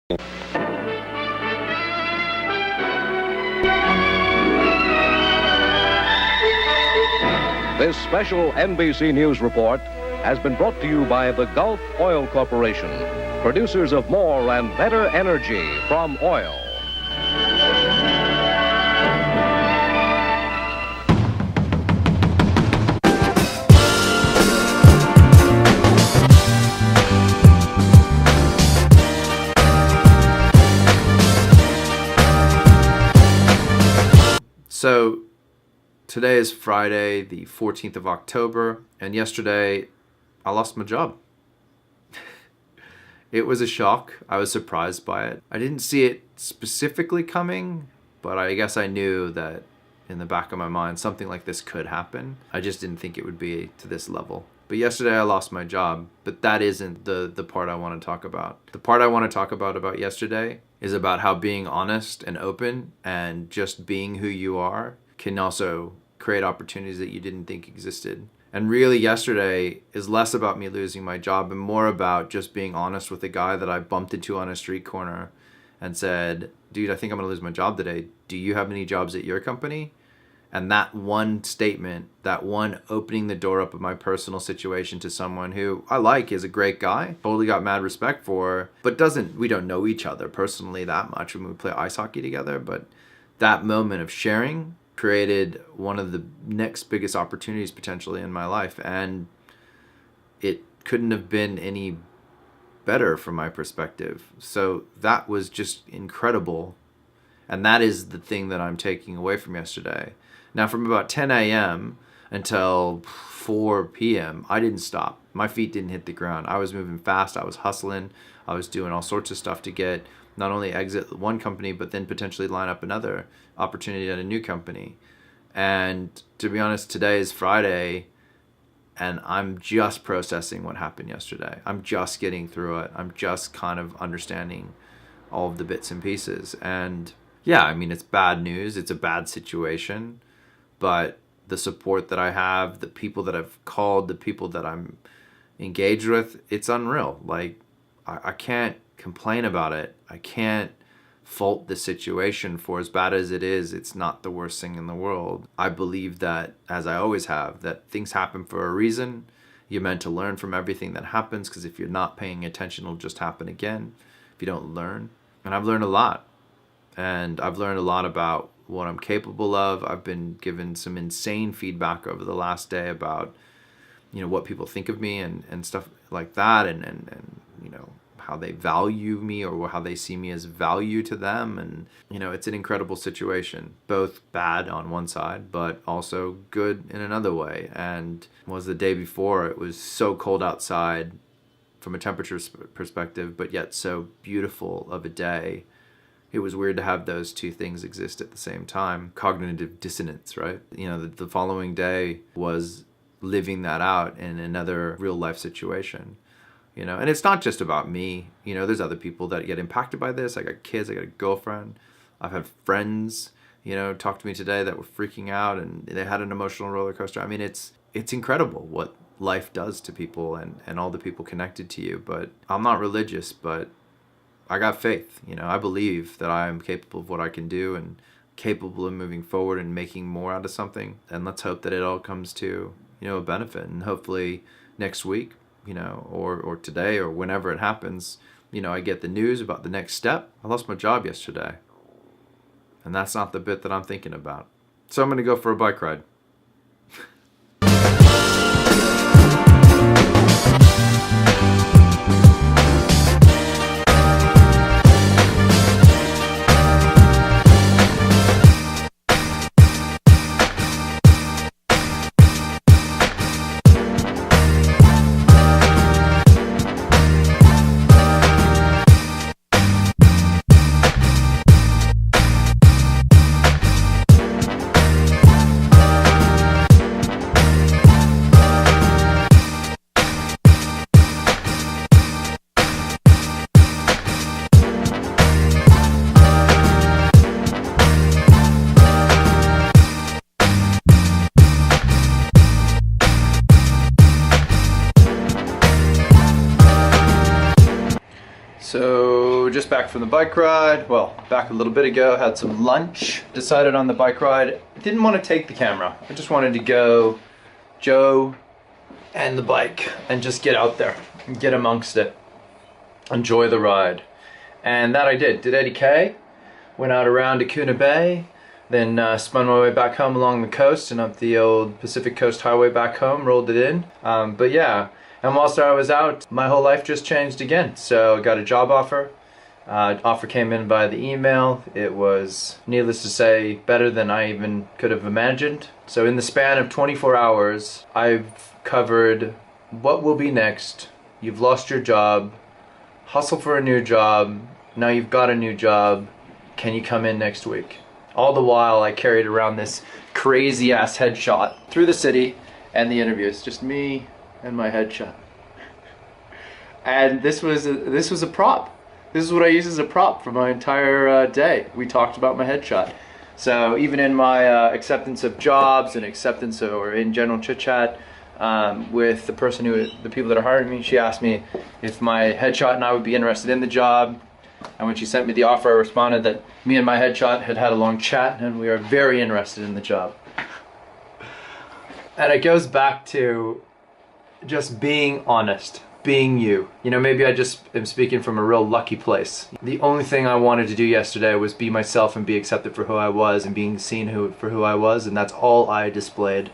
This special NBC News report has been brought to you by the Gulf Oil Corporation, producers of more and better energy from oil. So today is Friday, the 14th of October, and yesterday I lost my job. It was a shock. I was surprised by it. I didn't see it specifically coming, but I guess I knew that in the back of my mind something like this could happen. I just didn't think it would be to this level. But yesterday I lost my job, but that isn't the part I want to talk about. The part I want to talk about yesterday is about how being honest and open and just being who you are can also create opportunities that you didn't think existed. And really yesterday is less about me losing my job and more about just being honest with a guy that I bumped into on a street corner and said, dude, I think I'm gonna lose my job today. Do you have any jobs at your company? And that one statement, that one opening the door up of my personal situation to someone who I like, is a great guy, totally got mad respect for, but we don't know each other personally that much when we play ice hockey together. But that moment of sharing created one of the next biggest opportunities potentially in my life. And it couldn't have been any better from my perspective. So that was just incredible. And that is the thing that I'm taking away from yesterday. Now, from about 10 a.m. until 4 p.m., I didn't stop. My feet didn't hit the ground. I was moving fast. I was hustling. I was doing all sorts of stuff to get not only exit one company, but then potentially line up another opportunity at a new company. And to be honest, today is Friday, and I'm just processing what happened yesterday. I'm just getting through it. I'm just kind of understanding all of the bits and pieces. And yeah, I mean, it's bad news. It's a bad situation. But the support that I have, the people that I've called, the people that I'm engaged with, it's unreal. Like, I can't complain about it. I can't fault the situation. For as bad as it is, it's not the worst thing in the world. I believe that, as I always have, that things happen for a reason. You're meant to learn from everything that happens, because if you're not paying attention, it'll just happen again if you don't learn. And I've learned a lot. And I've learned a lot about what I'm capable of. I've been given some insane feedback over the last day about, what people think of me and stuff like that, and how they value me or how they see me as value to them. And it's an incredible situation, both bad on one side but also good in another way. And was the day before, it was so cold outside from a temperature perspective, but yet so beautiful of a day. It was weird to have those two things exist at the same time. Cognitive dissonance, right? The following day was living that out in another real life situation. And it's not just about me. There's other people that get impacted by this. I got kids, I got a girlfriend. I've had friends, talk to me today that were freaking out and they had an emotional roller coaster. I mean, it's incredible what life does to people and all the people connected to you. But I'm not religious, but I got faith. I believe that I am capable of what I can do and capable of moving forward and making more out of something. And let's hope that it all comes to, a benefit. And hopefully next week, or today or whenever it happens, I get the news about the next step. I lost my job yesterday. And that's not the bit that I'm thinking about. So I'm going to go for a bike ride. So just back from the bike ride, well, back a little bit ago, had some lunch, decided on the bike ride, didn't want to take the camera. I just wanted to go Joe and the bike and just get out there and get amongst it. Enjoy the ride. And that I did 80K, went out around Acuna Bay, then spun my way back home along the coast and up the old Pacific Coast Highway back home, rolled it in. But yeah, and whilst I was out, my whole life just changed again. So got a job offer. Offer came in via the email. It was, needless to say, better than I even could have imagined. So in the span of 24 hours, I've covered what will be next. You've lost your job, hustle for a new job, now you've got a new job, can you come in next week? All the while I carried around this crazy ass headshot through the city and the interviews, just me and my headshot. And this was a prop. This is what I used as a prop for my entire day. We talked about my headshot. So even in my acceptance of jobs and acceptance of, or in general chit chat with the people that are hiring me, she asked me if my headshot and I would be interested in the job. And when she sent me the offer, I responded that me and my headshot had had a long chat and we are very interested in the job. And it goes back to just being honest, being you. You know, maybe I just am speaking from a real lucky place. The only thing I wanted to do yesterday was be myself and be accepted for who I was and being seen for who I was, and that's all I displayed,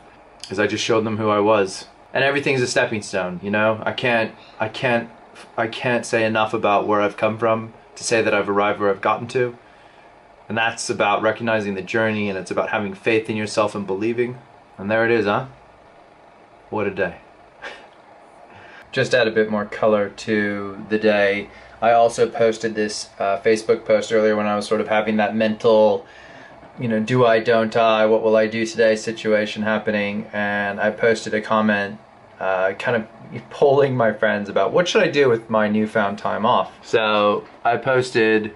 is I just showed them who I was. And everything's a stepping stone, you know? I can't say enough about where I've come from to say that I've arrived where I've gotten to. And that's about recognizing the journey, and it's about having faith in yourself and believing. And there it is, huh? What a day. Just to add a bit more color to the day, I also posted this Facebook post earlier when I was sort of having that mental, you know, do I, don't I, what will I do today situation happening. And I posted a comment kind of polling my friends about what should I do with my newfound time off. So I posted,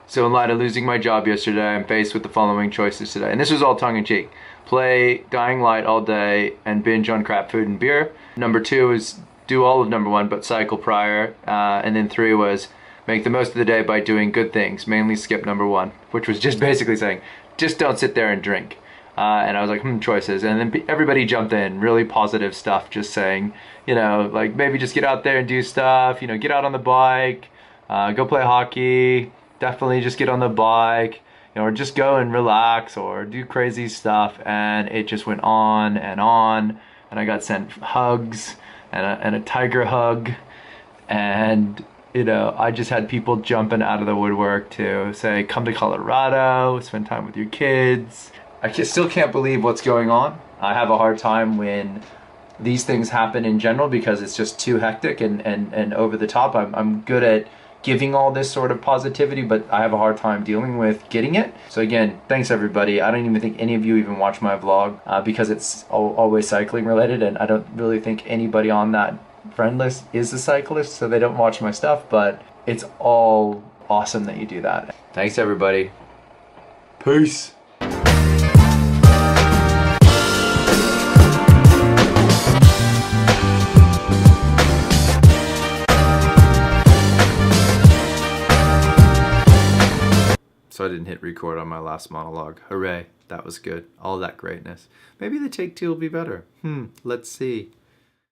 so in light of losing my job yesterday, I'm faced with the following choices today. And this was all tongue-in-cheek. Play Dying Light all day and binge on crap food and beer. Number 2 is do all of number 1 but cycle prior. And then 3 was make the most of the day by doing good things, mainly skip number 1, which was just basically saying, just don't sit there and drink. And I was like, choices. And then everybody jumped in, really positive stuff, just saying, you know, like maybe just get out there and do stuff, you know, get out on the bike, go play hockey, definitely just get on the bike, you know, or just go and relax or do crazy stuff. And it just went on, and I got sent hugs and a tiger hug. And, you know, I just had people jumping out of the woodwork to say, come to Colorado, spend time with your kids. I still can't believe what's going on. I have a hard time when these things happen in general because it's just too hectic and over the top. I'm good at giving all this sort of positivity, but I have a hard time dealing with getting it. So again, thanks everybody. I don't even think any of you even watch my vlog because it's always cycling related, and I don't really think anybody on that friend list is a cyclist, so they don't watch my stuff, but it's all awesome that you do that. Thanks everybody. Peace. So I didn't hit record on my last monologue. Hooray, that was good. All that greatness. Maybe the take 2 will be better. Let's see.